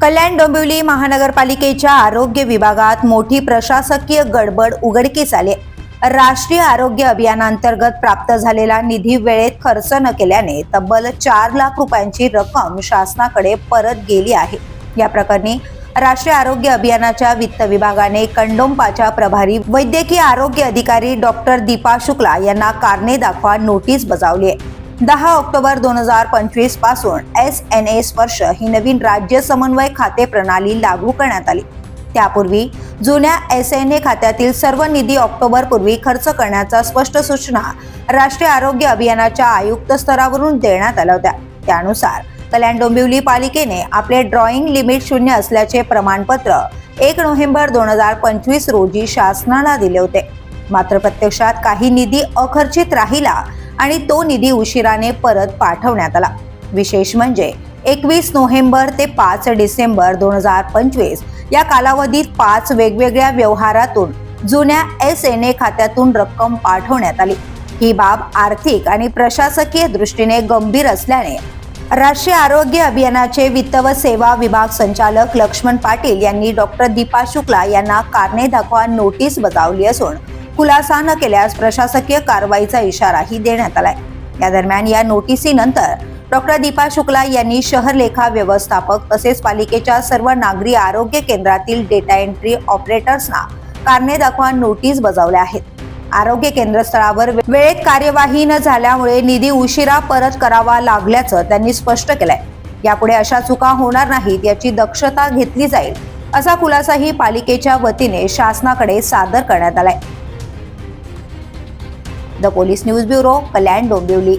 कल्याण डोंबिवली महानगरपालिकेच्या आरोग्य विभागात मोठी प्रशासकीय गडबड उघडकीस आली। राष्ट्रीय आरोग्य अभियानांतर्गत प्राप्त झालेला निधी वेळेत खर्च न केल्याने तब्बल 4 लाख रुपयांची रक्कम शासनाकडे परत गेली आहे। या प्रकरणी राष्ट्रीय आरोग्य अभियानाच्या वित्त विभागाने कंडोमपाच्या प्रभारी वैद्यकीय आरोग्य अधिकारी डॉक्टर दीपा शुक्ला यांना कारणे दाखवा नोटीस बजावली आहे। 10 ऑक्टोबर 2025 पासून SNA स्पर्श ही नवीन राज्य समन्वय खाते प्रणाली लागू करण्यात आली। त्यापूर्वी जुन्या SNA खात्यातील सर्व निधी ऑक्टोबर पूर्वी खर्च करण्याच्या स्पष्ट सूचना राष्ट्रीय आरोग्य अभियानाच्या आयुक्त स्तरावरून देण्यात आल्या होत्या। त्यानुसार कल्याण डोंबिवली पालिकेने आपले ड्रॉइंग लिमिट शून्य असल्याचे प्रमाणपत्र 1 नोव्हेंबर 2025 रोजी शासनाला दिले होते। मात्र प्रत्यक्षात काही निधी अखर्चित राहिला आणि तो निधी उशिराने परत पाठवण्यात आला। विशेष म्हणजे 21 नोव्हेंबर ते 5 डिसेंबर 2025 या कालावधीत 5 वेगवेगळ्या व्यवहारातून जुन्या SNA खात्यातून रक्कम पाठवण्यात आली। ही बाब आर्थिक आणि प्रशासकीय दृष्टीने गंभीर असल्याने राष्ट्रीय आरोग्य अभियानाचे वित्त व सेवा विभाग संचालक लक्ष्मण पाटील यांनी डॉक्टर दीपा शुक्ला यांना कारणे दाखवा नोटीस बजावली असून खुलासा न केल्यास प्रशासकीय कारवाईचा इशाराही देण्यात आलाय। या दरम्यान या नोटिसीनंतर डॉक्टर दीपा शुक्ला यांनी शहर लेखा व्यवस्थापक तसेच पालिकेच्या सर्व नागरी आरोग्य केंद्रातील डेटा एंट्री ऑपरेटर्सना कारणे दाखवा नोटीस बजावल्या आहेत। आरोग्य केंद्रस्थळावर वेळेत कार्यवाही न झाल्यामुळे निधी उशिरा परत करावा लागल्याचं त्यांनी स्पष्ट केलंय। यापुढे अशा चुका होणार नाहीत याची दक्षता घेतली जाईल असा खुलासाही पालिकेच्या वतीने शासनाकडे सादर करण्यात आलाय। The police news bureau, Kalyan Dombivli.